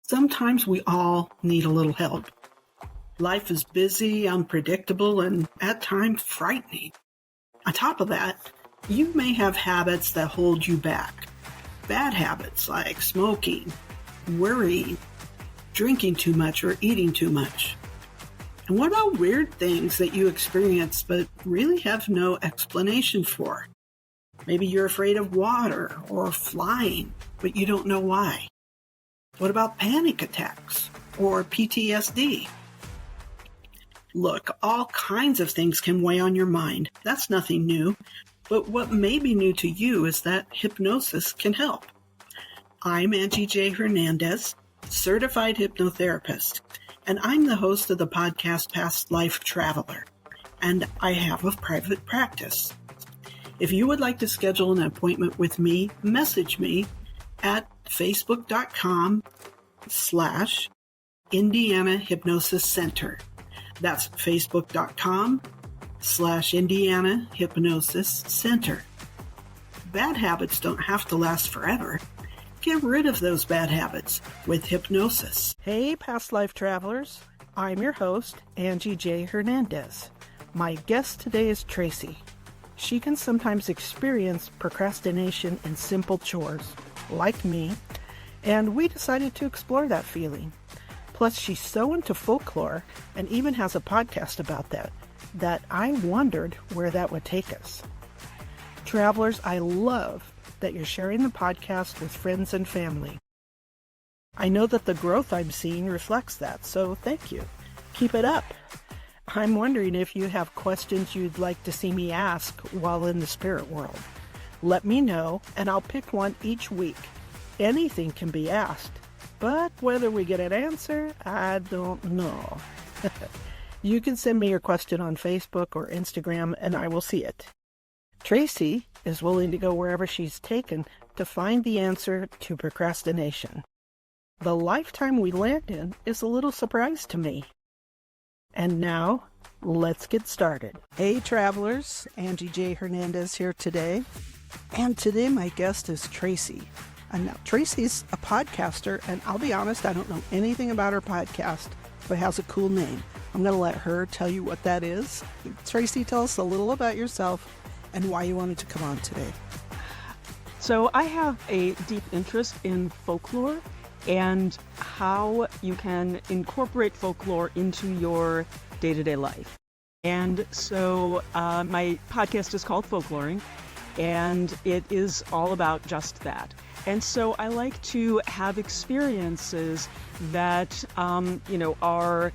Sometimes we all need a little help. Life is busy, unpredictable, and at times frightening. On top of that, you may have habits that hold you back. Bad habits like smoking, worrying, drinking too much, or eating too much. And what about weird things that you experience but really have no explanation for? Maybe you're afraid of water or flying, but you don't know why. What about panic attacks or PTSD? Look, all kinds of things can weigh on your mind. That's nothing new. But what may be new to you is that hypnosis can help. I'm Angie J. Hernandez, Certified Hypnotherapist, and I'm the host of the podcast Past Life Traveler, and I have a private practice. If you would like to schedule an appointment with me, message me at facebook.com/Indiana Hypnosis Center. That's facebook.com/Indiana Hypnosis Center. Bad habits don't have to last forever. Get rid of those bad habits with hypnosis. Hey, past life travelers. I'm your host, Angie J. Hernandez. My guest today is Tracy. She can sometimes experience procrastination in simple chores, like me, and we decided to explore that feeling. Plus, she's so into folklore and even has a podcast about that I wondered where that would take us. Travelers, I love that you're sharing the podcast with friends and family. I know that the growth I'm seeing reflects that, so thank you. Keep it up. I'm wondering if you have questions you'd like to see me ask while in the spirit world. Let me know, and I'll pick one each week. Anything can be asked, but whether we get an answer, I don't know. You can send me your question on Facebook or Instagram, and I will see it. Tracy is willing to go wherever she's taken to find the answer to procrastination. The lifetime we land in is a little surprise to me. And now, let's get started. Hey, travelers. Angie J. Hernandez here today. And today my guest is Tracy. And now Tracy's a podcaster, and I'll be honest, I don't know anything about her podcast, but it has a cool name. I'm going to let her tell you what that is. Tracy, tell us a little about yourself and why you wanted to come on today. So I have a deep interest in folklore and how you can incorporate folklore into your day-to-day life. And so my podcast is called Folkloring, and it is all about just that. And so I like to have experiences that, are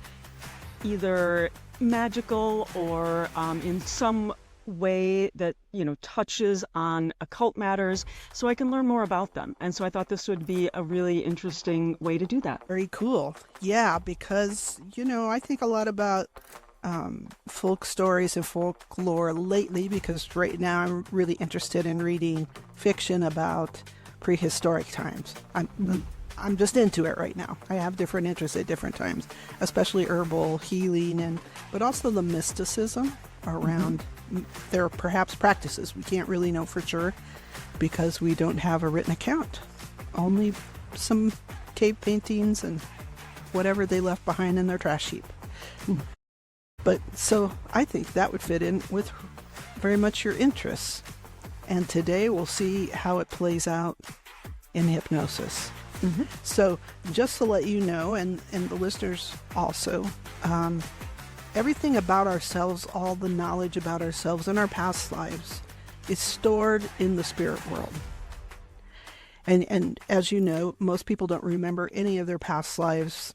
either magical or in some way that, touches on occult matters, so I can learn more about them. And so I thought this would be a really interesting way to do that. Very cool. Yeah, because, I think a lot about folk stories and folklore lately, because right now I'm really interested in reading fiction about prehistoric times. I'm just into it right now. I have different interests at different times, especially herbal healing, but also the mysticism around their perhaps practices. We can't really know for sure because we don't have a written account. Only some cave paintings and whatever they left behind in their trash heap. But so I think that would fit in with very much your interests. And today we'll see how it plays out in hypnosis. Mm-hmm. So just to let you know, and the listeners also, everything about ourselves, all the knowledge about ourselves and our past lives is stored in the spirit world. And as you know, most people don't remember any of their past lives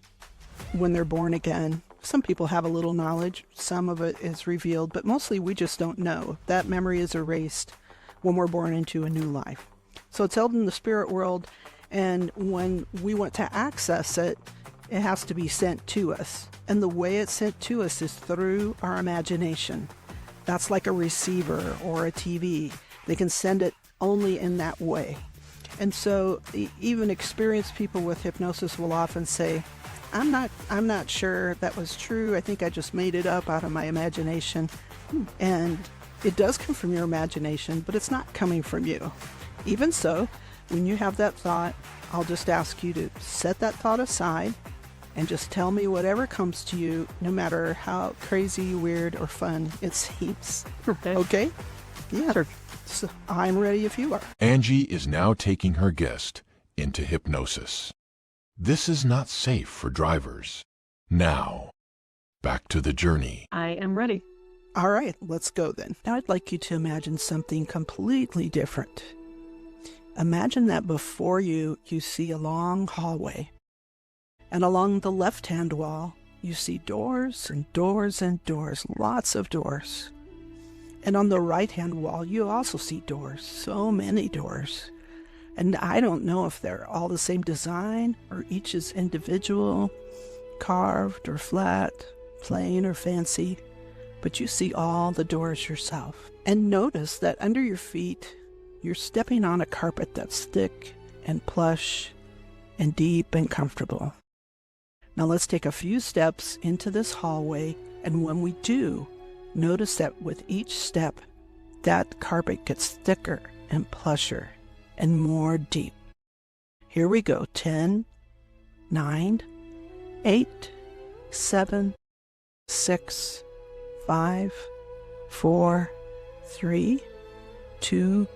when they're born again. Some people have a little knowledge, some of it is revealed, but mostly we just don't know. That memory is erased when we're born into a new life. So it's held in the spirit world, and when we want to access it, it has to be sent to us. And the way it's sent to us is through our imagination. That's like a receiver or a TV. They can send it only in that way. And so even experienced people with hypnosis will often say, I'm not sure that was true. I think I just made it up out of my imagination. And it does come from your imagination, but it's not coming from you. Even so, when you have that thought, I'll just ask you to set that thought aside and just tell me whatever comes to you, no matter how crazy, weird, or fun it seems. Okay? Yeah. Sure. So I'm ready if you are. Angie is now taking her guest into hypnosis. This is not safe for drivers. Now, back to the journey. I am ready. All right, let's go then. Now I'd like you to imagine something completely different. Imagine that before you see a long hallway. And along the left-hand wall, you see doors and doors and doors, lots of doors. And on the right-hand wall, you also see doors, so many doors. And I don't know if they're all the same design or each is individual, carved or flat, plain or fancy, but you see all the doors yourself. And notice that under your feet, you're stepping on a carpet that's thick and plush and deep and comfortable. Now let's take a few steps into this hallway, and when we do, notice that with each step, that carpet gets thicker and plusher and more deep. Here we go. 10, 9, 8, 7, 6, 5, 4, 3, 2,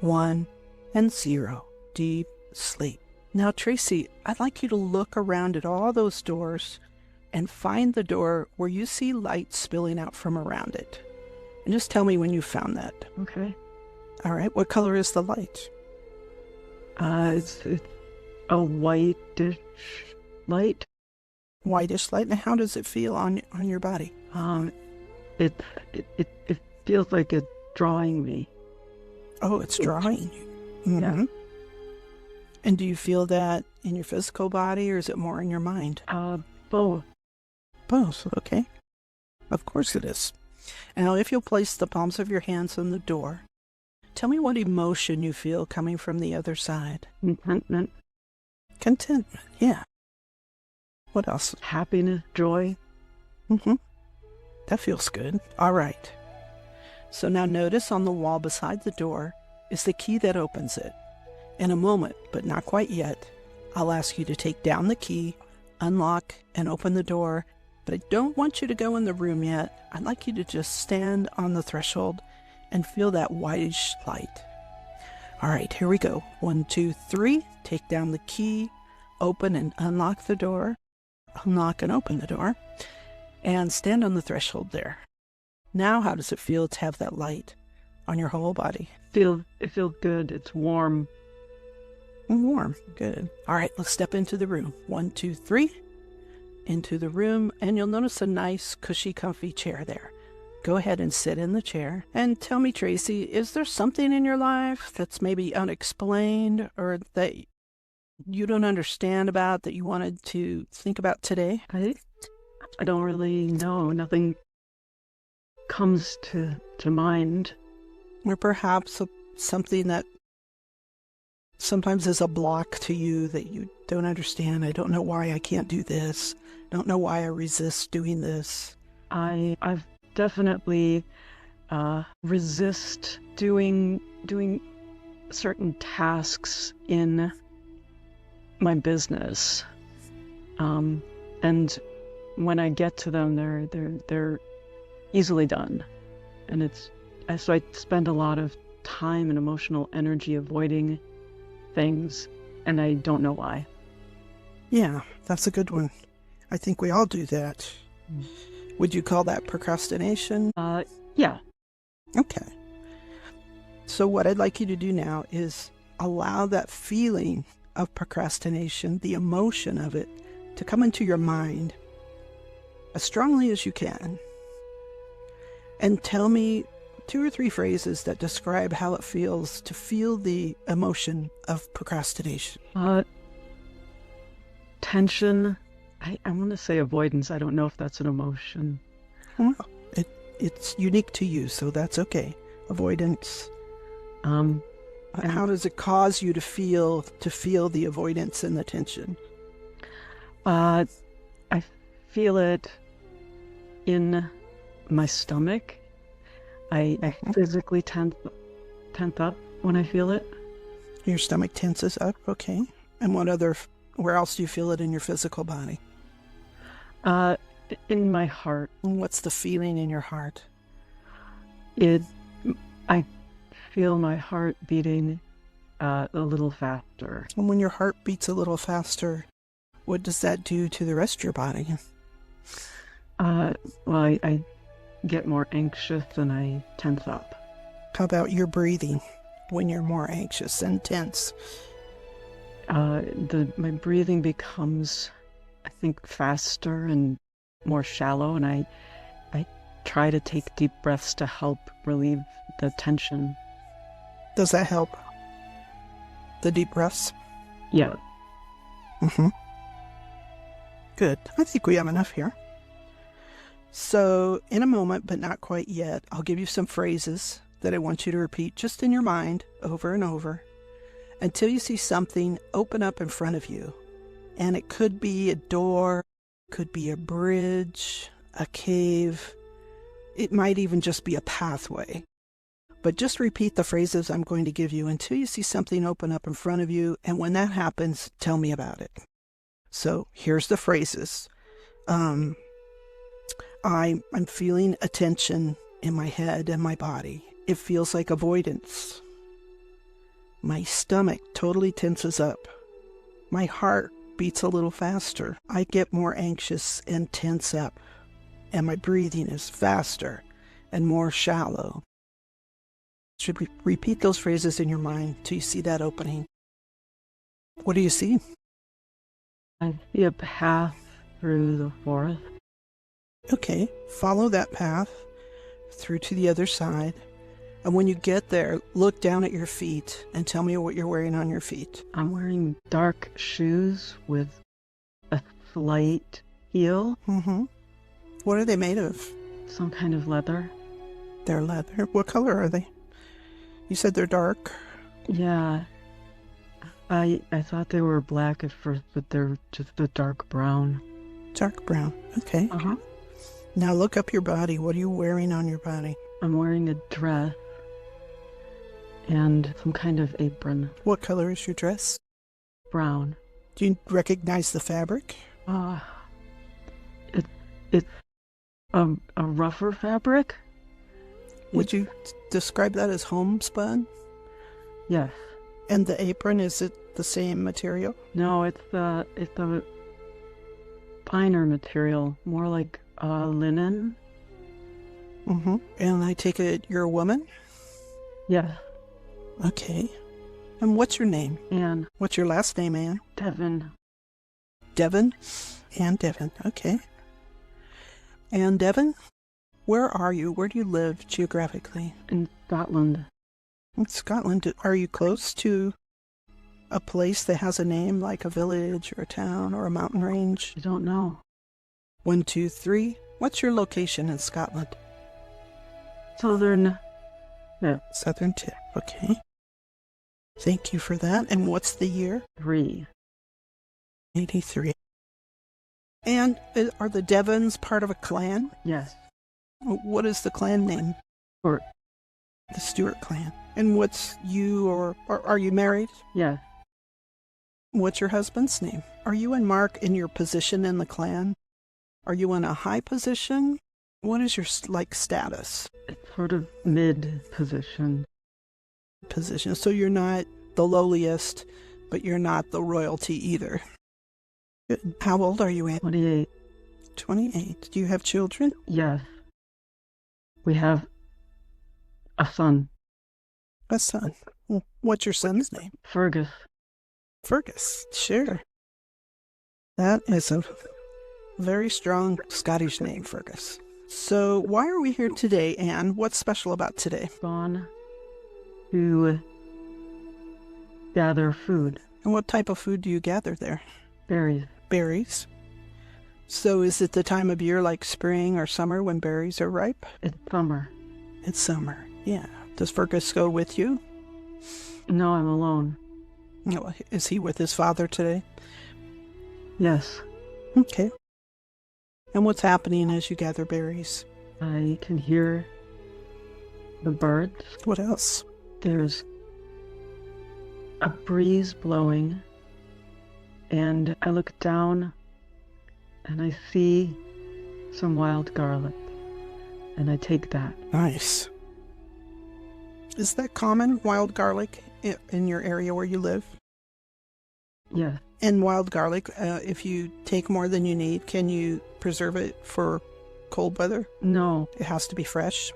1, and 0. Deep sleep. Now, Tracy, I'd like you to look around at all those doors and find the door where you see light spilling out from around it. And just tell me when you found that. Okay. All right. What color is the light? It's a whitish light. Whitish light. Now, how does it feel on your body? It feels like it's drawing me. Oh, it's drawing you. Mm-hmm. Yeah. And do you feel that in your physical body, or is it more in your mind? Both. Both, okay. Of course it is. Now, if you'll place the palms of your hands on the door, tell me what emotion you feel coming from the other side. Contentment. Contentment, yeah. What else? Happiness, joy. Mm-hmm. That feels good. All right. So now notice on the wall beside the door is the key that opens it. In a moment, but not quite yet, I'll ask you to take down the key, unlock, and open the door, but I don't want you to go in the room yet. I'd like you to just stand on the threshold and feel that whitish light. All right, here we go. 1, 2, 3. Take down the key, open and unlock the door, unlock and open the door, and stand on the threshold there. Now, how does it feel to have that light on your whole body? It feels good. It's warm. Warm. Good. All right, let's step into the room. 1, 2, 3. Into the room, and you'll notice a nice, cushy, comfy chair there. Go ahead and sit in the chair. And tell me, Tracy, is there something in your life that's maybe unexplained or that you don't understand about that you wanted to think about today? I don't really know. Nothing comes to mind. Or perhaps something that sometimes is a block to you that you don't understand. I don't know why I can't do this. Don't know why I resist doing this. I've definitely resist doing certain tasks in my business, and when I get to them, they're easily done, and so I spend a lot of time and emotional energy avoiding things, and I don't know why. Yeah, that's a good one. I think we all do that. Would you call that procrastination? Yeah. Okay. So what I'd like you to do now is allow that feeling of procrastination, the emotion of it, to come into your mind as strongly as you can. And tell me 2 or 3 phrases that describe how it feels to feel the emotion of procrastination. Tension. I want to say avoidance. I don't know if that's an emotion. Well, it's unique to you, so that's okay. Avoidance. How does it cause you to feel the avoidance and the tension? I feel it in my stomach. I physically tense up when I feel it. Your stomach tenses up, okay. And where else do you feel it in your physical body? In my heart. And what's the feeling in your heart? I feel my heart beating a little faster. And when your heart beats a little faster, what does that do to the rest of your body? Well, I get more anxious and I tense up. How about your breathing when you're more anxious and tense? My breathing becomes, I think, faster and more shallow, and I try to take deep breaths to help relieve the tension. Does that help? The deep breaths? Yeah. Mm-hmm. Good. I think we have enough here. So, in a moment, but not quite yet, I'll give you some phrases that I want you to repeat just in your mind over and over until you see something open up in front of you. And it could be a door, could be a bridge, a cave. It might even just be a pathway. But just repeat the phrases I'm going to give you until you see something open up in front of you. And when that happens, tell me about it. So here's the phrases. I'm feeling a tension in my head and my body. It feels like avoidance. My stomach totally tenses up. My heart beats a little faster. I get more anxious and tense up. And my breathing is faster and more shallow. Should we repeat those phrases in your mind till you see that opening? What do you see? I see a path through the forest. Okay, follow that path through to the other side. And when you get there, look down at your feet and tell me what you're wearing on your feet. I'm wearing dark shoes with a slight heel. Mm-hmm. What are they made of? Some kind of leather. They're leather. What color are they? You said they're dark. Yeah. I thought they were black at first, but they're just a dark brown. Dark brown. Okay. Uh-huh. Now look up your body. What are you wearing on your body? I'm wearing a dress and some kind of apron. What color is your dress? Brown. Do you recognize the fabric? It's a rougher fabric. Would you describe that as homespun? Yes. And the apron, is it the same material? No, it's a finer material, more like linen. Mm-hmm. And I take it you're a woman? Yes. Okay. And what's your name? Anne. What's your last name, Anne? Devon. Devon? Anne Devon. Okay. Anne Devon, where are you? Where do you live geographically? In Scotland. In Scotland. Are you close to a place that has a name like a village or a town or a mountain range? I don't know. 1, 2, 3. What's your location in Scotland? Southern tip. Southern tip. Okay. Thank you for that. And what's the year? 3. 83. And are the Devons part of a clan? Yes. What is the clan name? Stewart. The Stewart clan. And what's you or are you married? Yes. What's your husband's name? Are you and Mark in your position in the clan? Are you in a high position? What is your status? It's sort of mid-position. Position. So you're not the lowliest, but you're not the royalty either. Good. How old are you, Anne? 28. 28. Do you have children? Yes. We have a son. A son. Well, what's your son's name? Fergus. Fergus. Sure. That is a very strong Scottish name, Fergus. So why are we here today, Anne? What's special about today? Gone to gather food. And what type of food do you gather there? Berries. Berries. So is it the time of year like spring or summer when berries are ripe? It's summer. It's summer, yeah. Does Fergus go with you? No, I'm alone. No, is he with his father today? Yes. Okay. And what's happening as you gather berries? I can hear the birds. What else? There's a breeze blowing, and I look down and I see some wild garlic, and I take that. Nice. Is that common, wild garlic, in your area where you live? Yes. And wild garlic, if you take more than you need, can you preserve it for cold weather? No. It has to be fresh?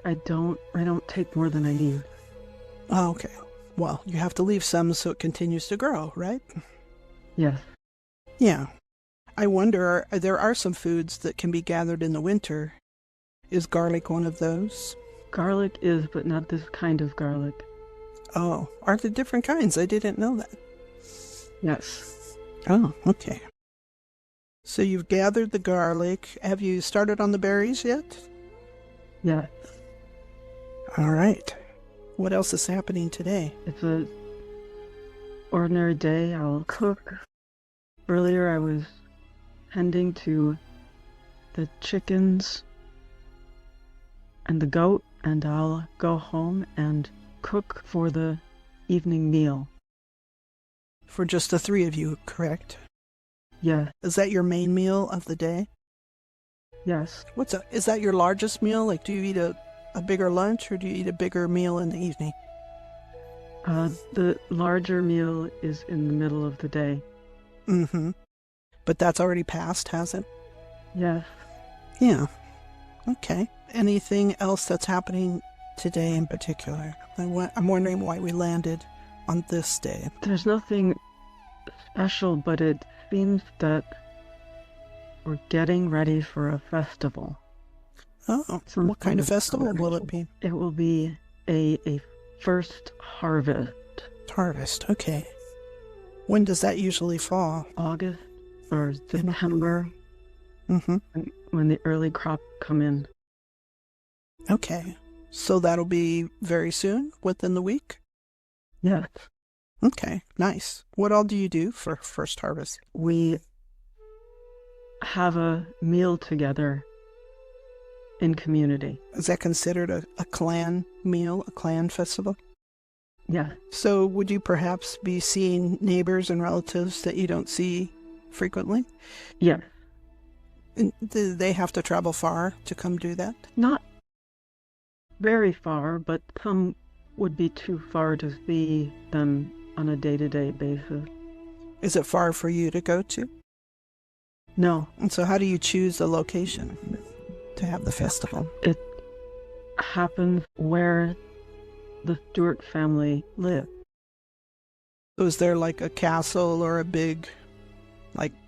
I don't take more than I need. Oh, okay. Well, you have to leave some so it continues to grow, right? Yes. Yeah. I wonder, there are some foods that can be gathered in the winter. Is garlic one of those? Garlic is, but not this kind of garlic. Oh, are there different kinds? I didn't know that. Yes. Oh, okay. So you've gathered the garlic. Have you started on the berries yet? Yes. All right. What else is happening today? It's a ordinary day. I'll cook. Earlier I was tending to the chickens and the goat, and I'll go home and cook for the evening meal. For just the three of you, correct? Yes. Is that your main meal of the day? Yes. Is that your largest meal? Like, do you eat a bigger lunch, or do you eat a bigger meal in the evening? The larger meal is in the middle of the day. Mm-hmm. But that's already passed, has it? Yes. Yeah. Okay. Anything else that's happening today in particular? I'm wondering why we landed on this day. There's nothing special, but it seems that we're getting ready for a festival. Oh, what kind of festival will it be? It will be a first harvest. Harvest, okay. When does that usually fall? August or September. Mm-hmm. When the early crop come in. Okay. So that'll be very soon, within the week? Yes. Okay, nice. What all do you do for first harvest? We have a meal together in community. Is that considered a clan meal, a clan festival? Yeah. So would you perhaps be seeing neighbors and relatives that you don't see frequently? Yes. And do they have to travel far to come do that? Not very far, but some would be too far to see them on a day-to-day basis. Is it far for you to go to? No. And so how do you choose the location to have the festival? It happens where the Stewart family live. So is there like a castle or a big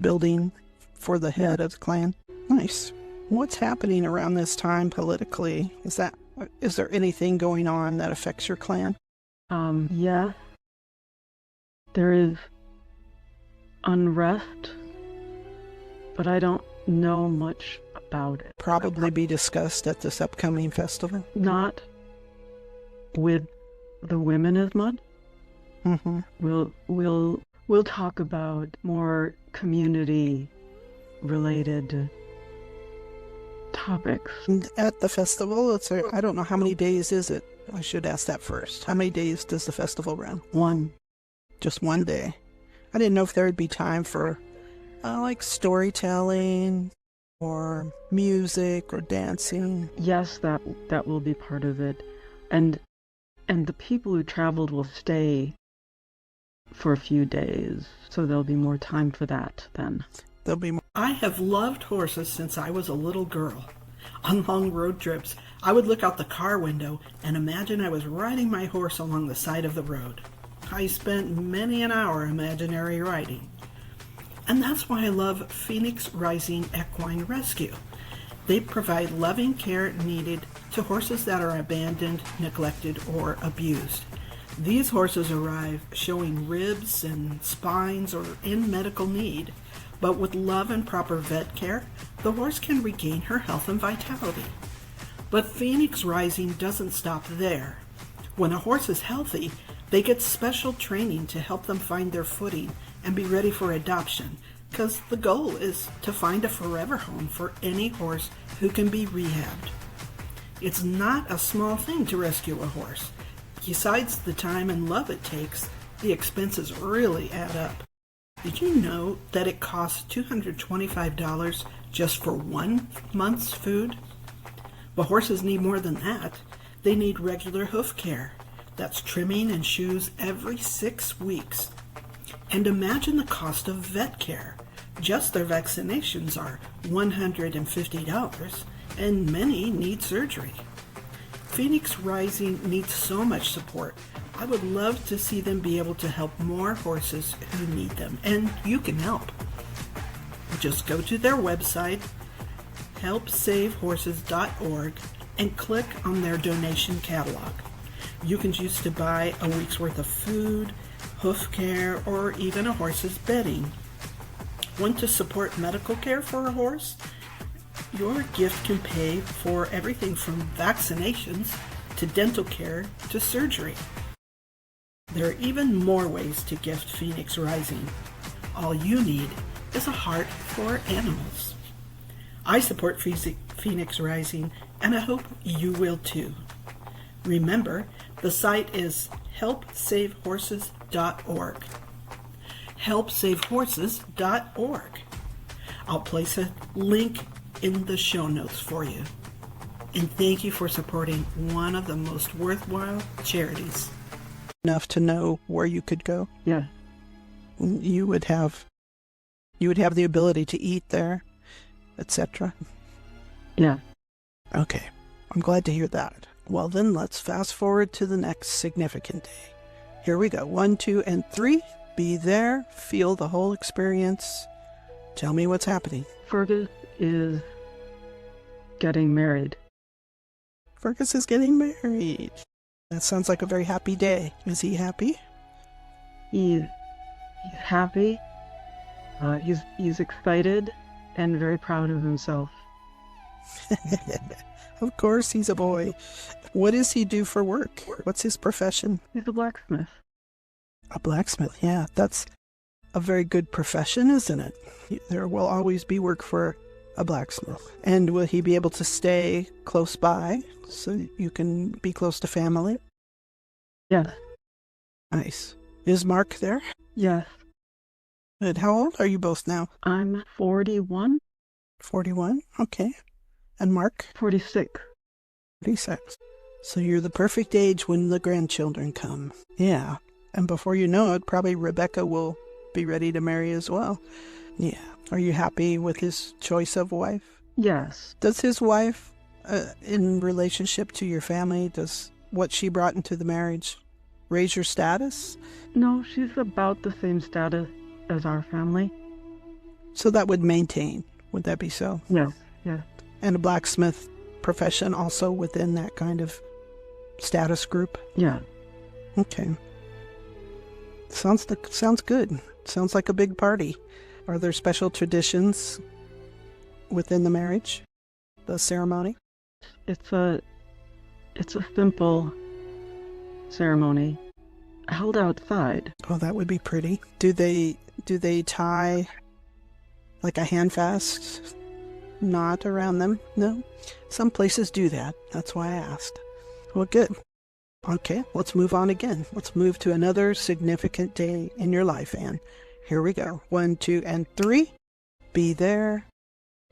building for the head of the clan? Nice. What's happening around this time politically? Is there anything going on that affects your clan? Yeah. There is unrest, but I don't know much about it. Probably be discussed at this upcoming festival? Not with the women as much. Mm-hmm. We'll talk about more community related topics. At the festival, I don't know, how many days is it? I should ask that first. How many days does the festival run? One. Just one day. I didn't know if there would be time for storytelling or music or dancing. Yes, that will be part of it. And the people who traveled will stay for a few days, so there'll be more time for that then. There'll be more. I have loved horses since I was a little girl. On long road trips, I would look out the car window and imagine I was riding my horse along the side of the road. I spent many an hour imaginary riding. And that's why I love Phoenix Rising Equine Rescue. They provide loving care needed to horses that are abandoned, neglected, or abused. These horses arrive showing ribs and spines or in medical need, but with love and proper vet care, the horse can regain her health and vitality. But Phoenix Rising doesn't stop there. When a horse is healthy, they get special training to help them find their footing and be ready for adoption, because the goal is to find a forever home for any horse who can be rehabbed. It's not a small thing to rescue a horse. Besides the time and love it takes, The expenses really add up. Did you know that it costs $225 just for 1 month's food? But horses need more than that. They need regular hoof care. That's trimming and shoes every 6 weeks. And imagine the cost of vet care. Just their vaccinations are $150, and many need surgery. Phoenix Rising needs so much support. I would love to see them be able to help more horses who need them, and you can help. Just go to their website, helpsavehorses.org, and click on their donation catalog. You can choose to buy a week's worth of food, hoof care, or even a horse's bedding. Want to support medical care for a horse? Your gift can pay for everything from vaccinations to dental care to surgery. There are even more ways to gift Phoenix Rising. All you need is a heart for animals. I support Phoenix Rising, and I hope you will too. Remember, the site is helpsavehorses.org. helpsavehorses.org. I'll place a link in the show notes for you. And thank you for supporting one of the most worthwhile charities. Enough to know where you could go. Yeah. You would have the ability to eat there, etc. Yeah. Okay. I'm glad to hear that. Well, then let's fast forward to the next significant day. Here we go. 1, 2, and 3. Be there. Feel the whole experience. Tell me what's happening. Fergus is getting married. Fergus is getting married. That sounds like a very happy day. Is he happy? He's happy. He's excited and very proud of himself. Of course, he's a boy. What does he do for work? What's his profession? He's a blacksmith. A blacksmith, yeah. That's a very good profession, isn't it? There will always be work for a blacksmith. And will he be able to stay close by so you can be close to family? Yes. Nice. Is Mark there? Yes. Good. How old are you both now? I'm 41. 41? Okay. And Mark? 46. 46. So you're the perfect age when the grandchildren come. Yeah. And before you know it, probably Rebecca will be ready to marry as well. Yeah. Are you happy with his choice of wife? Yes. Does his wife, in relationship to your family, does what she brought into the marriage raise your status? No, she's about the same status as our family. So that would maintain. Would that be so? Yes. Yes. And a blacksmith profession also within that kind of status group? Yeah. Okay. Sounds good. Sounds like a big party. Are there special traditions within the marriage? The ceremony? It's a simple ceremony held outside. Oh, that would be pretty. Do they tie like a handfast knot around them? No? Some places do that. That's why I asked. Well, good. Okay, let's move on again. Let's move to another significant day in your life, Anne. Here we go. 1, 2, and 3. Be there.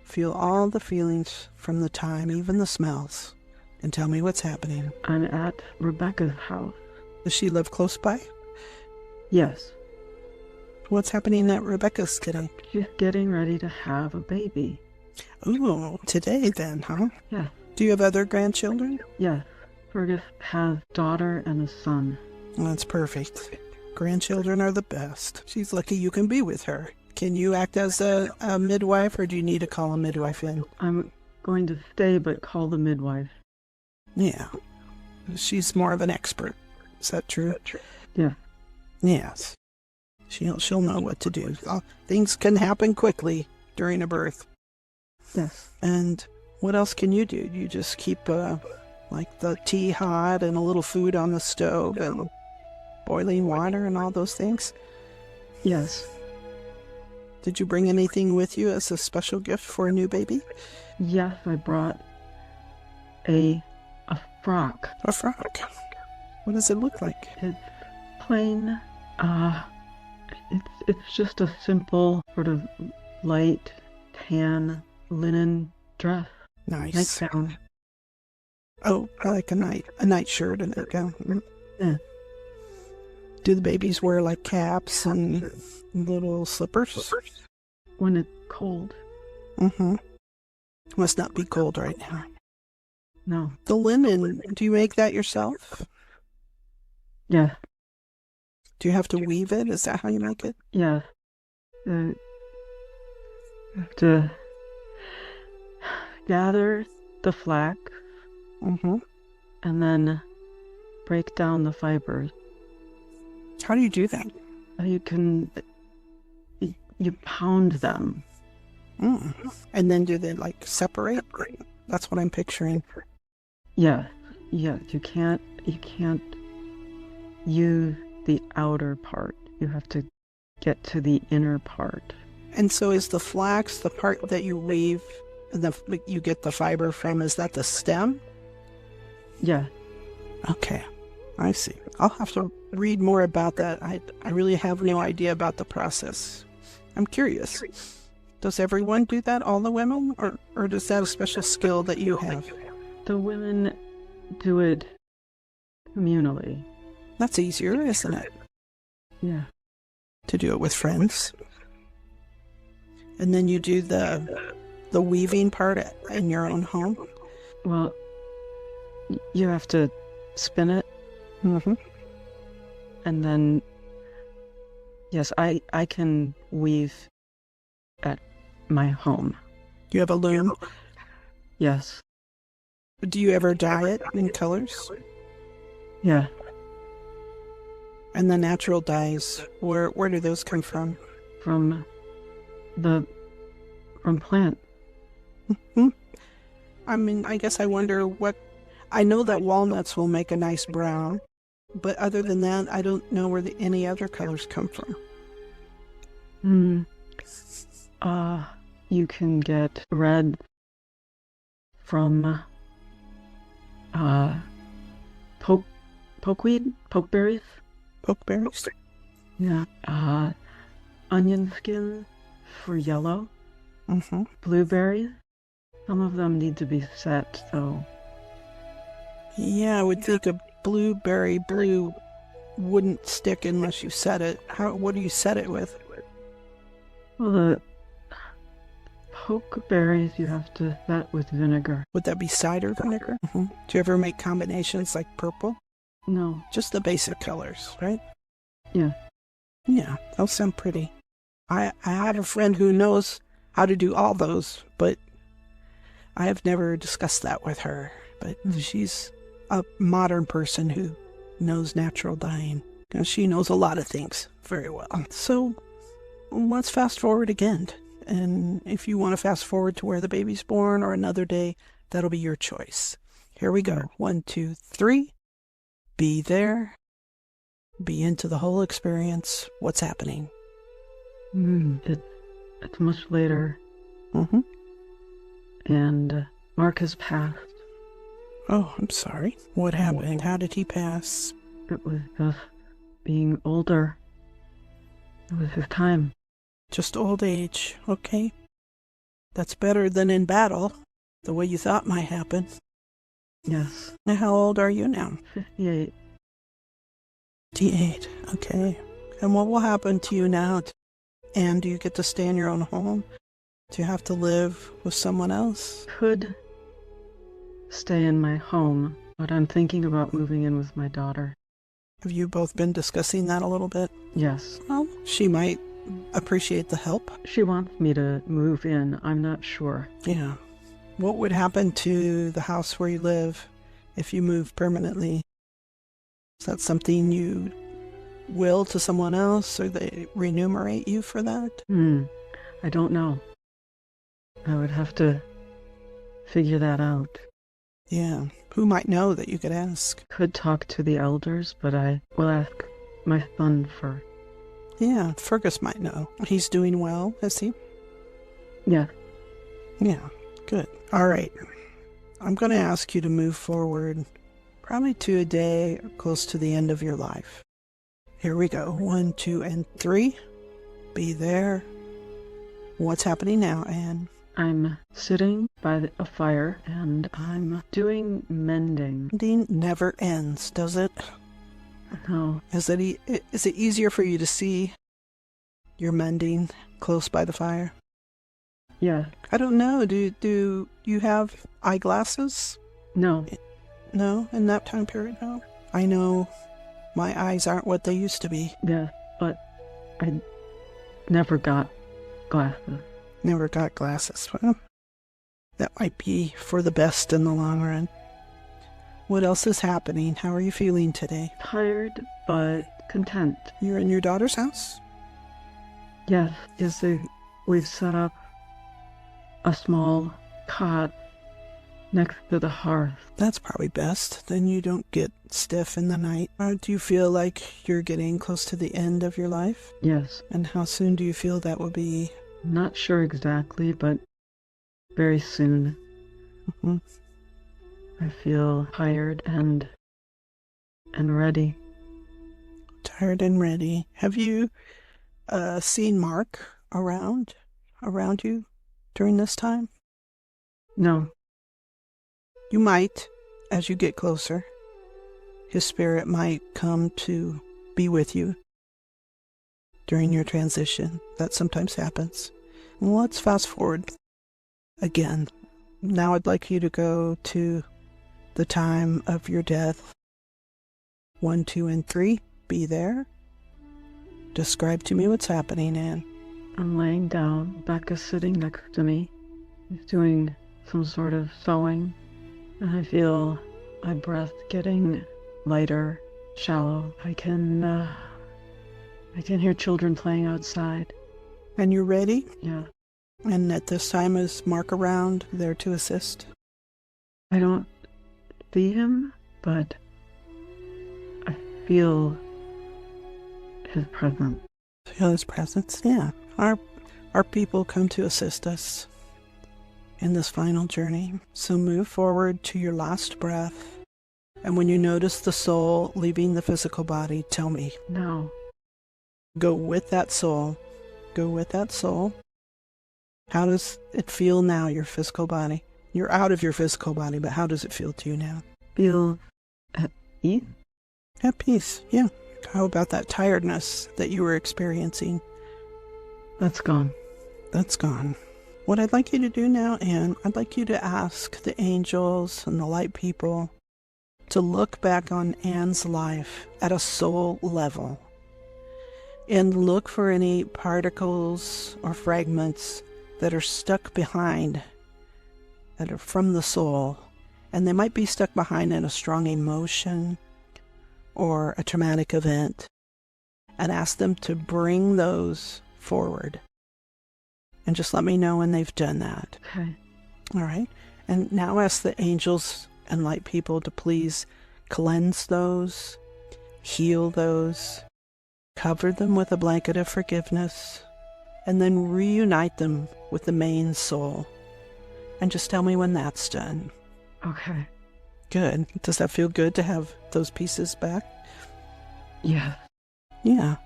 Feel all the feelings from the time, even the smells. And tell me what's happening. I'm at Rebecca's house. Does she live close by? Yes. What's happening at Rebecca's today? She's getting ready to have a baby. Ooh, today then, huh? Yeah. Do you have other grandchildren? Yes. Fergus has a daughter and a son. Well, that's perfect. Grandchildren are the best. She's lucky you can be with her. Can you act as a midwife, or do you need to call a midwife in? I'm going to stay but call the midwife. Yeah. She's more of an expert. Is that true? Yeah. Yes. She'll know what to do. Things can happen quickly during a birth. Yes. And what else can you do? You just keep like the tea hot and a little food on the stove and boiling water and all those things? Yes. Did you bring anything with you as a special gift for a new baby? Yes, I brought a frock. A frock. What does it look like? It's plain Uh, it's just a simple sort of light tan linen dress. Nice. Nightgown. Oh, I like a night shirt and nightgown. Yeah. Do the babies wear like caps and little slippers? When it's cold. Mm-hmm. Must not be cold right now. No. The linen, do you make that yourself? Yeah. Do you have to weave it? Is that how you make it? Yeah. You have to gather the flax Mm-hmm. and then break down the fibers. How do you do that? You pound them. Mm. And then do they like separate? That's what I'm picturing. Yeah. You can't use the outer part. You have to get to the inner part. And so is the flax the part that you weave, you get the fiber from, is that the stem? Yeah. Okay, I see. I'll have to read more about that. I really have no idea about the process. I'm curious. Does everyone do that, all the women? Or is that a special skill that you have? The women do it communally. That's easier, isn't it? Yeah. To do it with friends. And then you do the weaving part in your own home? Well, you have to spin it. Mm-hmm. And then, yes, I can weave at my home. You have a loom? Yes. Do you ever dye it in colors? Yeah. And the natural dyes, where do those come from? From plant. Hmm. I mean, I guess I wonder I know that walnuts will make a nice brown, but other than that, I don't know where any other colors come from. You can get red from pokeweed, pokeberries. Pokeberries? Yeah. Onion skin for yellow. Mm-hmm. Blueberries. Some of them need to be set, though. Yeah, I would think a blueberry blue wouldn't stick unless you set it. What do you set it with? Well, the pokeberries you have to set with vinegar. Would that be cider vinegar? Mm-hmm. Do you ever make combinations like purple? No. Just the basic colors, right? Yeah. Yeah, those sound pretty. I have a friend who knows how to do all those, but I have never discussed that with her. But she's a modern person who knows natural dyeing. And she knows a lot of things very well. So let's fast forward again. And if you want to fast forward to where the baby's born or another day, that'll be your choice. Here we go. 1, 2, 3. Be there. Be into the whole experience. What's happening? It's much later. Mm-hmm. And Mark has passed. Oh, I'm sorry. What happened? How did he pass? It was just being older. It was his time. Just old age. Okay. That's better than in battle, the way you thought might happen. Yes. Now, how old are you now? 58. 58. Okay. And what will happen to you now? And do you get to stay in your own home? Do you have to live with someone else? Could stay in my home, but I'm thinking about moving in with my daughter. Have you both been discussing that a little bit? Yes. Well, she might appreciate the help. She wants me to move in. I'm not sure. Yeah. What would happen to the house where you live if you move permanently? Is that something you will to someone else, or they remunerate you for that? I don't know. I would have to figure that out. Yeah. Who might know that you could ask? Could talk to the elders, but I will ask my son first. Yeah, Fergus might know. He's doing well, is he? Yeah. Yeah, good. All right. I'm going to ask you to move forward probably to a day close to the end of your life. Here we go. 1, 2, and 3. Be there. What's happening now, Anne? I'm sitting by a fire and I'm doing mending. Mending never ends, does it? No. Is it easier for you to see your mending close by the fire? Yeah. I don't know. Do you have eyeglasses? No. No, in that time period, no. I know my eyes aren't what they used to be. Yeah, but I never got glasses. Never got glasses. Well, that might be for the best in the long run. What else is happening? How are you feeling today? Tired, but content. You're in your daughter's house? Yes, we've set up a small cot next to the hearth. That's probably best. Then you don't get stiff in the night. Do you feel like you're getting close to the end of your life? Yes. And how soon do you feel that will be? Not sure exactly, but very soon. Mm-hmm. I feel tired and ready. Tired and ready. Have you seen Mark around you during this time? No. You might, as you get closer. His spirit might come to be with you during your transition. That sometimes happens. Well, let's fast forward again. Now I'd like you to go to the time of your death. 1, 2, and 3. Be there. Describe to me what's happening, Anne. I'm laying down. Becca's sitting next to me. She's doing some sort of sewing. And I feel my breath getting lighter, shallow. I can hear children playing outside. And you're ready? Yeah. And at this time, is Mark around, there to assist? I don't see him, but I feel his presence. Feel his presence? Yeah. Our people come to assist us in this final journey. So move forward to your last breath. And when you notice the soul leaving the physical body, tell me. No. Go with that soul. Go with that soul. How does it feel now, your physical body? You're out of your physical body, but how does it feel to you now? Feel at peace? At peace, yeah. How about that tiredness that you were experiencing? That's gone. That's gone. What I'd like you to do now, Anne, I'd like you to ask the angels and the light people to look back on Anne's life at a soul level and look for any particles or fragments that are stuck behind, that are from the soul. And they might be stuck behind in a strong emotion or a traumatic event. And ask them to bring those forward. And just let me know when they've done that. Okay. All right. And now ask the angels and light people to please cleanse those, heal those, cover them with a blanket of forgiveness, and then reunite them with the main soul. And just tell me when that's done. Okay. Good. Does that feel good to have those pieces back? Yeah. Yeah.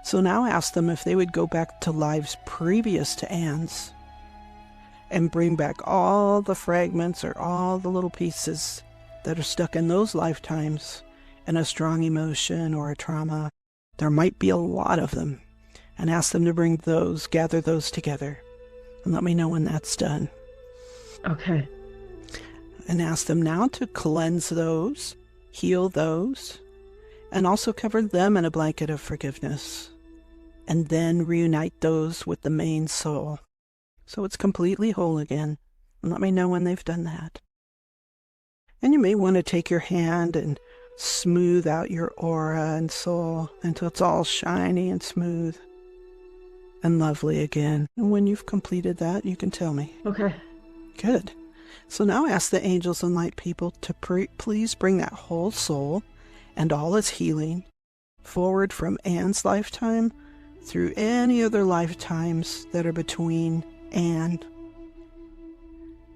So now ask them if they would go back to lives previous to Anne's and bring back all the fragments or all the little pieces that are stuck in those lifetimes in a strong emotion or a trauma. There might be a lot of them. And ask them to bring those, gather those together. And let me know when that's done. Okay. And ask them now to cleanse those, heal those, and also cover them in a blanket of forgiveness. And then reunite those with the main soul. So it's completely whole again. And let me know when they've done that. And you may want to take your hand and smooth out your aura and soul until it's all shiny and smooth and lovely again. And when you've completed that, you can tell me. Okay. Good. So now ask the angels and light people to please bring that whole soul and all its healing forward from Anne's lifetime through any other lifetimes that are between Anne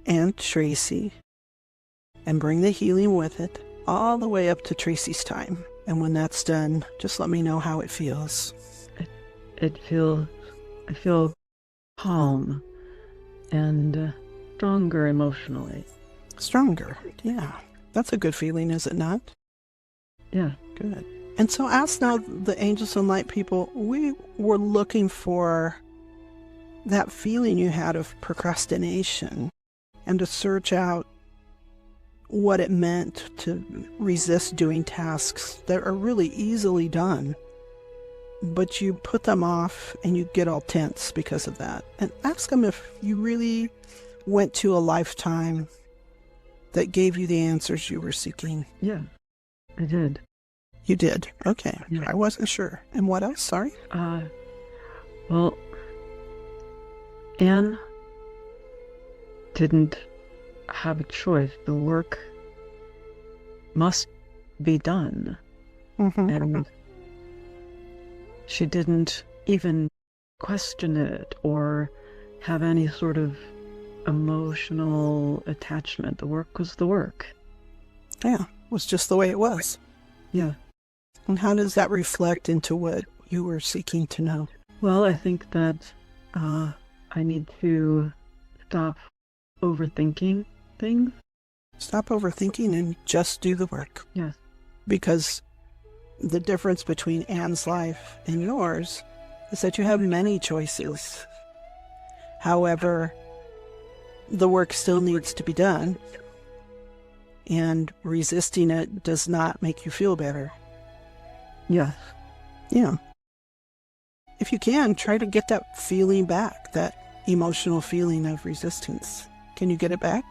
and Tracy, and bring the healing with it all the way up to Tracy's time. And when that's done, just let me know how it feels. I feel calm and stronger emotionally. Stronger, yeah. That's a good feeling, is it not? Yeah. Good. And so ask now the angels and light people, we were looking for that feeling you had of procrastination and to search out what it meant to resist doing tasks that are really easily done, but you put them off and you get all tense because of that. And ask them if you really went to a lifetime that gave you the answers you were seeking. Yeah, I did. You did? Okay. Yeah. I wasn't sure. And what else? Sorry? Well, Anne didn't have a choice. The work must be done. Mm-hmm. And she didn't even question it or have any sort of emotional attachment. The work was the work. Yeah, it was just the way it was. Yeah. And how does that reflect into what you were seeking to know? Well, I think that I need to stop overthinking things. Stop overthinking and just do the work. Yes. Because the difference between Anne's life and yours is that you have many choices. However, the work still needs to be done, and resisting it does not make you feel better. Yes. Yeah. If you can, try to get that feeling back, that emotional feeling of resistance. Can you get it back?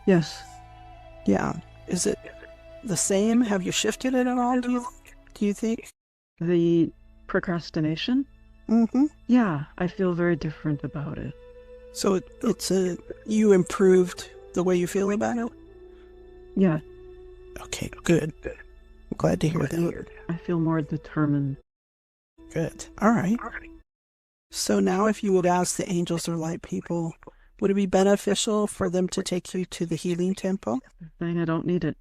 Yes. Yeah. Is it the same? Have you shifted it at all, do you think? The procrastination? Mm-hmm. Yeah, I feel very different about it. So you improved the way you feel about it? Yeah. Okay, good. I'm glad to hear that. I feel more determined. Good. All right. So now if you would ask the angels or light people, would it be beneficial for them to take you to the healing temple? Saying I don't need it.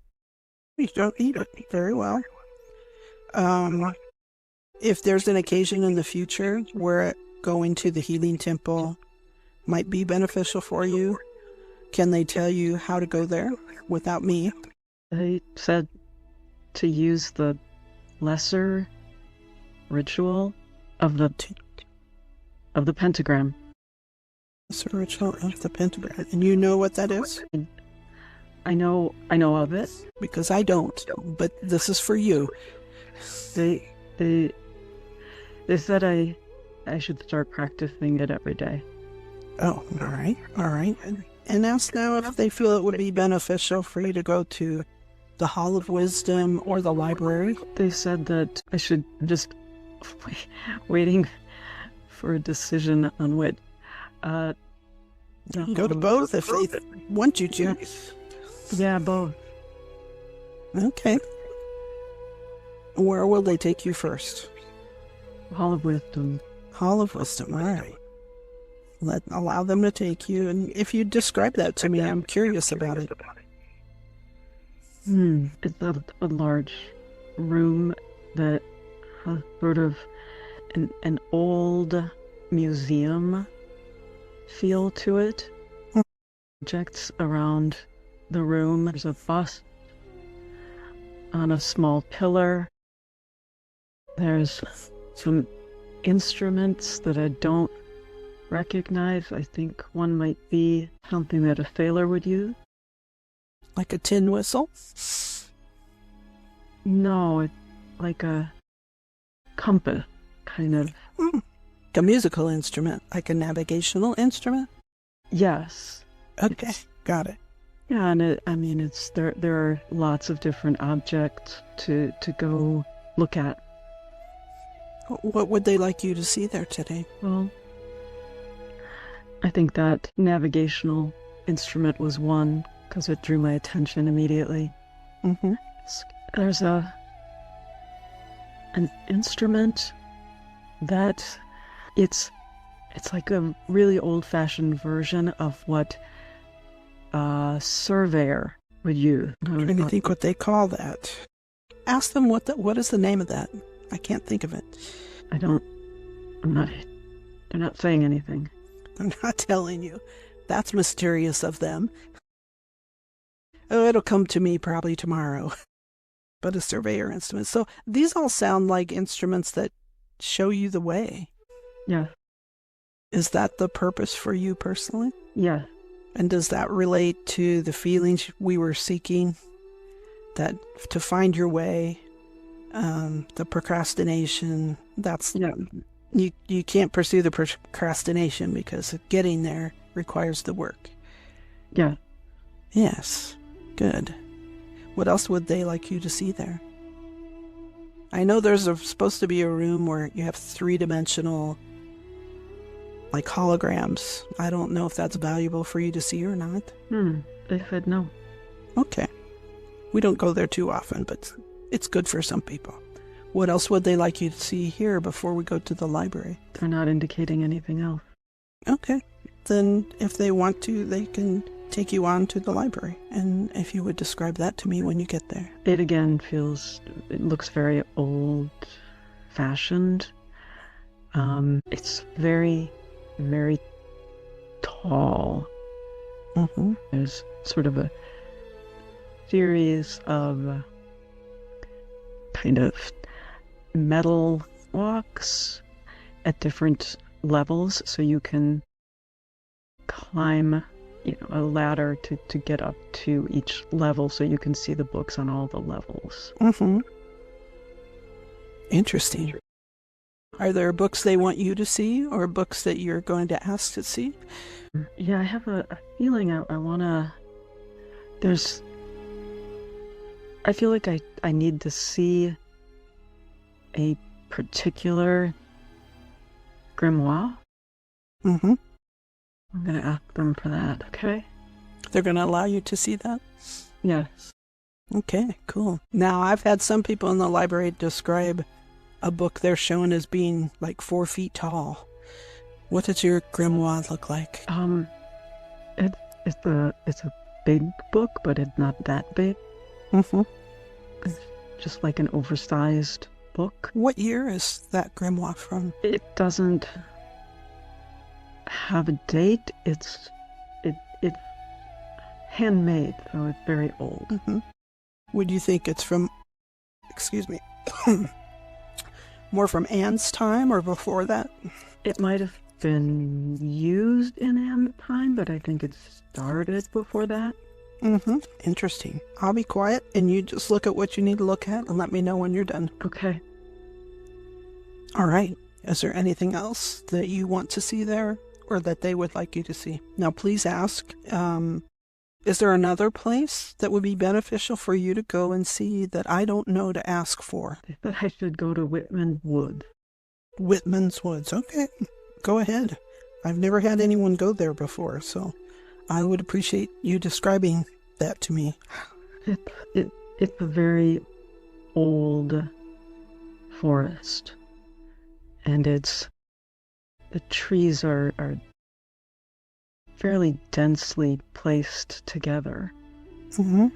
You don't need it. Very well. If there's an occasion in the future where going to the healing temple might be beneficial for you, can they tell you how to go there without me? They said to use the lesser ritual of the pentagram. It's a ritual of the pentagram. And you know what that is? I know of it. Because I don't, but this is for you. They said I should start practicing it every day. Oh, all right. And ask now if they feel it would be beneficial for you to go to the Hall of Wisdom or the library. They said that I should just waiting for a decision on which. Go to both if they want you to. Yeah, both. Okay. Where will they take you first? Hall of Wisdom. Hall of Wisdom, all right. Allow them to take you, and if you describe that to me, I'm curious about it. It's a large room that has sort of an old museum feel to it. Objects around the room. There's a bust on a small pillar. There's some instruments that I don't recognize. I think one might be something that a sailor would use. Like a tin whistle? No, it's like a compass, kind of. A musical instrument, like a navigational instrument? Yes. Okay, got it. Yeah, and it's there are lots of different objects to go look at. What would they like you to see there today? Well, I think that navigational instrument was one, because it drew my attention immediately. Mm-hmm. There's an instrument that it's like a really old-fashioned version of what a surveyor would use. I'm trying to think what they call that. Ask them what is the name of that. I can't think of it. I'm not, they're not saying anything. I'm not telling you. That's mysterious of them. Oh, it'll come to me probably tomorrow. But a surveyor instrument. So these all sound like instruments that show you the way. Yeah. Is that the purpose for you personally? Yeah. And does that relate to the feelings we were seeking? That to find your way, the procrastination, that's... Yeah. You can't pursue the procrastination because getting there requires the work. Yeah. Yes. Good. What else would they like you to see there? I know there's supposed to be a room where you have 3-dimensional, like holograms. I don't know if that's valuable for you to see or not. They said no. Okay. We don't go there too often, but it's good for some people. What else would they like you to see here before we go to the library? They're not indicating anything else. Okay. Then if they want to, they can take you on to the library. And if you would describe that to me when you get there. It again it looks very old-fashioned. It's very, very tall. Mm-hmm. There's sort of a series of kind of metal walks at different levels, so you can climb a ladder to get up to each level, so you can see the books on all the levels. Mm-hmm. Interesting. Are there books they want you to see, or books that you're going to ask to see? Yeah, I have a feeling I want to... I feel like I need to see a particular grimoire. Mm-hmm. I'm going to ask them for that, okay? They're going to allow you to see that? Yes. Okay, cool. Now, I've had some people in the library describe a book they're shown as being like 4 feet tall. What does your grimoire look like? It's a big book, but it's not that big. Mm-hmm. It's just like an oversized book. What year is that grimoire from? It doesn't have a date. It's handmade, so it's very old. Mm-hmm. Would you think it's from, excuse me, more from Anne's time or before that? It might have been used in Anne's time, but I think it started before that. Mm-hmm. Interesting. I'll be quiet, and you just look at what you need to look at and let me know when you're done. Okay. All right. Is there anything else that you want to see there or that they would like you to see? Now, please ask, is there another place that would be beneficial for you to go and see that I don't know to ask for? They said I should go to Whitman Wood. Whitman's Woods. Okay. Go ahead. I've never had anyone go there before, so I would appreciate you describing that to me. It's a very old forest, and the trees are fairly densely placed together. Mm-hmm.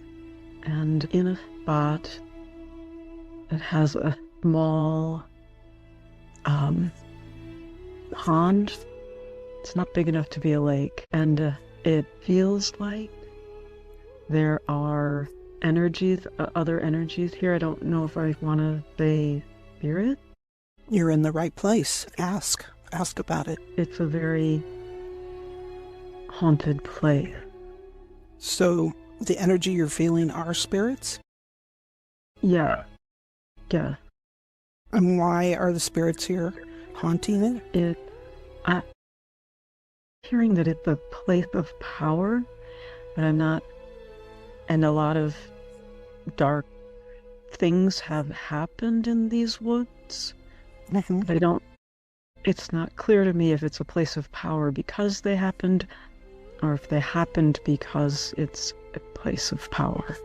And in a spot that has a small pond. It's not big enough to be a lake, and it feels like there are energies, other energies here. I don't know if I want to say spirit. You're in the right place. Ask about it. It's a very haunted place. So the energy you're feeling are spirits? Yeah. Yeah. And why are the spirits here haunting it? I'm hearing that it's a place of power, but I'm not, and a lot of dark things have happened in these woods. Mm-hmm. It's not clear to me if it's a place of power because they happened, or if they happened because it's a place of power.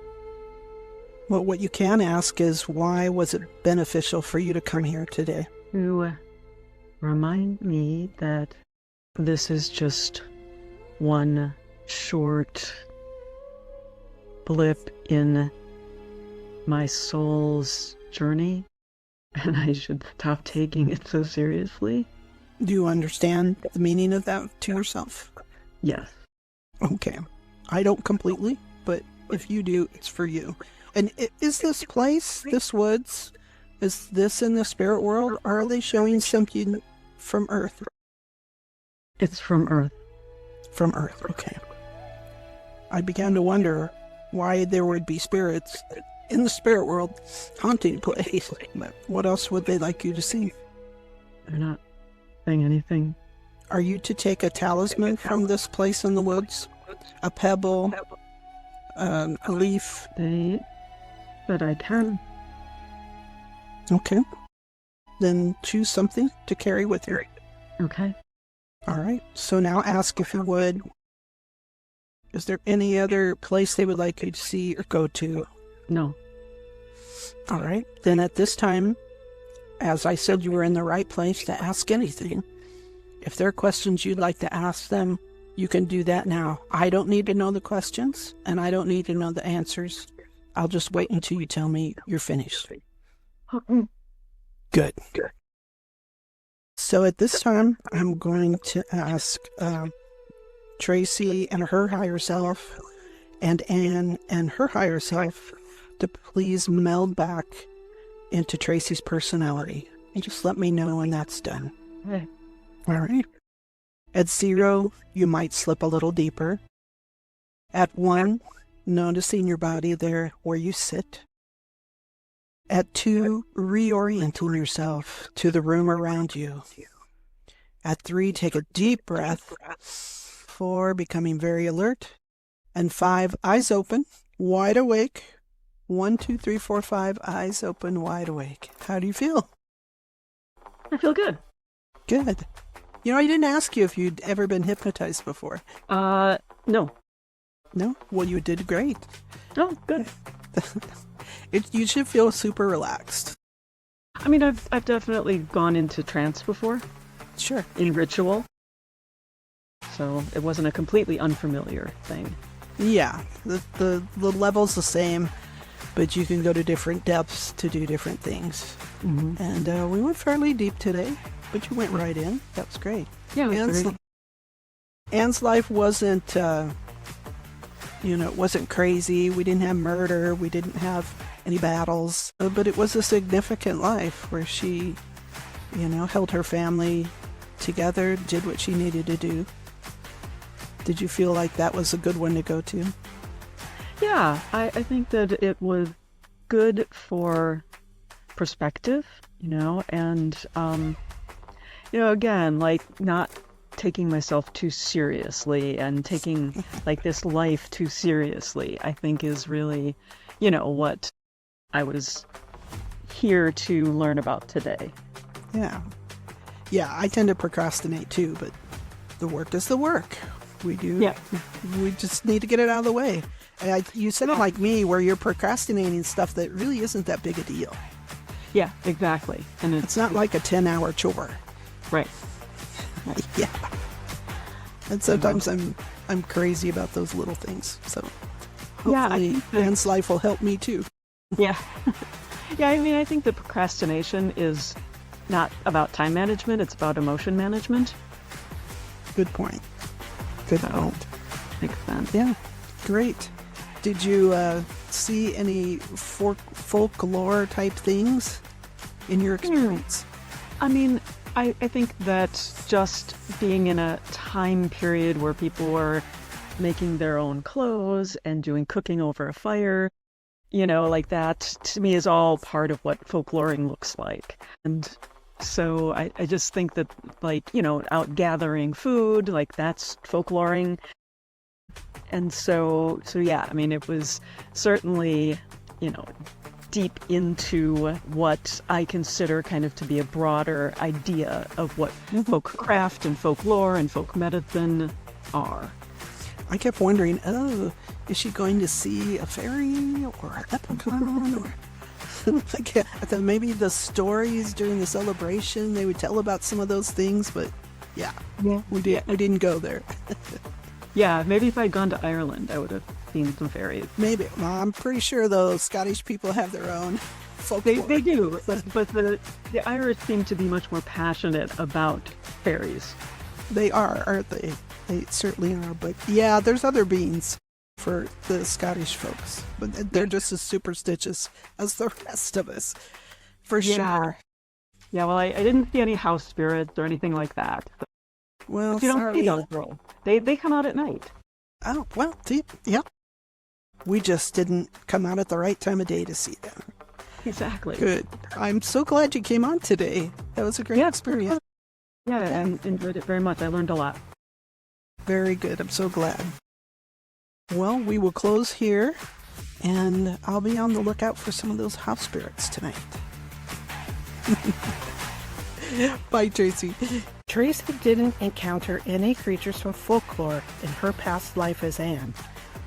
Well, what you can ask is, why was it beneficial for you to come here today? To remind me that this is just one short blip in my soul's journey, and I should stop taking it so seriously. Do you understand the meaning of that to yourself? Yes. Okay. I don't completely, but if you do, it's for you. And is this place, this woods, is this in the spirit world, or are they showing something from Earth? It's from Earth. From Earth, okay. I began to wonder why there would be spirits in the spirit world haunting a place. But what else would they like you to see? They're not saying anything. Are you to take a talisman from this place in the woods? A pebble? A leaf? They said I can. Okay. Then choose something to carry with you. Okay. All right. So now ask, if you would, is there any other place they would like you to see or go to? No. All right. Then at this time, as I said, you were in the right place to ask anything. If there are questions you'd like to ask them, you can do that now. I don't need to know the questions, and I don't need to know the answers. I'll just wait until you tell me you're finished. Good. So at this time, I'm going to ask Tracy and her higher self, and Anne and her higher self, to please meld back into Tracy's personality. And just let me know when that's done. Okay. All right. At 0, you might slip a little deeper. At 1, noticing your body there where you sit. At 2, reorienting yourself to the room around you. At 3, take a deep breath. 4, becoming very alert. And 5, eyes open, wide awake. 1, 2, 3, 4, 5, eyes open, wide awake. How do you feel? I feel good. Good. You know, I didn't ask you if you'd ever been hypnotized before. No. No? Well, you did great. Oh, good. You should feel super relaxed. I mean, I've definitely gone into trance before. Sure. In ritual. So it wasn't a completely unfamiliar thing. Yeah. The level's the same, but you can go to different depths to do different things. Mm-hmm. And we went fairly deep today, but you went right in. That was great. Yeah, it was great. Anne's life wasn't, it wasn't crazy. We didn't have murder. We didn't have any battles. But it was a significant life where she, held her family together, did what she needed to do. Did you feel like that was a good one to go to? Yeah, I think that it was good for perspective, and, again, like not taking myself too seriously and taking like this life too seriously, I think is really, what I was here to learn about today. Yeah. Yeah, I tend to procrastinate too, but the work is the work. We do. Yeah. We just need to get it out of the way. And you said it like me, where you're procrastinating stuff that really isn't that big a deal. Yeah, exactly. And it's not like a 10-hour chore. Right. Yeah. And sometimes I'm crazy about those little things. So hopefully Anne's life will help me too. Yeah. Yeah, I mean, I think the procrastination is not about time management, it's about emotion management. Good point. Good point. Makes sense. Yeah. Great. Did you see any folklore type things in your experience? I mean, I think that just being in a time period where people were making their own clothes and doing cooking over a fire, like that, to me is all part of what folkloring looks like. And so I just think that, out gathering food, like that's folkloring. And so yeah, I mean, it was certainly, deep into what I consider kind of to be a broader idea of what folk craft and folklore and folk medicine are. I kept wondering, is she going to see a fairy or a leprechaun? Or I thought maybe the stories during the celebration, they would tell about some of those things, but we didn't go there. Yeah, maybe if I'd gone to Ireland, I would have seen some fairies. Maybe. Well, I'm pretty sure those Scottish people have their own folklore. They do, but the Irish seem to be much more passionate about fairies. They are, aren't they? They certainly are. But yeah, there's other beings for the Scottish folks, but they're just as superstitious as the rest of us, for sure. Yeah, well, I didn't see any house spirits or anything like that. Well, but you don't sorry. see those, girl. They come out at night. Oh, well, yeah. We just didn't come out at the right time of day to see them. Exactly. Good. I'm so glad you came on today. That was a great experience. Yeah, I enjoyed it very much. I learned a lot. Very good. I'm so glad. Well, we will close here, and I'll be on the lookout for some of those house spirits tonight. Bye, Tracy. Tracy didn't encounter any creatures from folklore in her past life as Anne,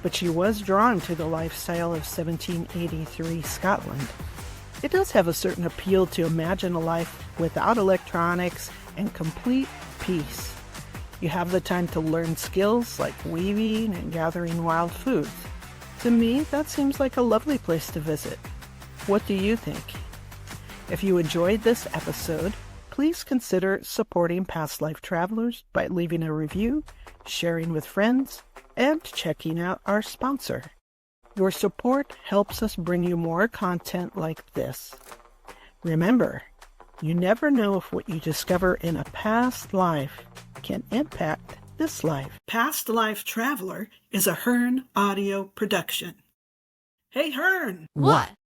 but she was drawn to the lifestyle of 1783 Scotland. It does have a certain appeal to imagine a life without electronics and complete peace. You have the time to learn skills like weaving and gathering wild foods. To me, that seems like a lovely place to visit. What do you think? If you enjoyed this episode, please consider supporting Past Life Travelers by leaving a review, sharing with friends, and checking out our sponsor. Your support helps us bring you more content like this. Remember, you never know if what you discover in a past life can impact this life. Past Life Traveler is a Hearn audio production. Hey, Hearn! What?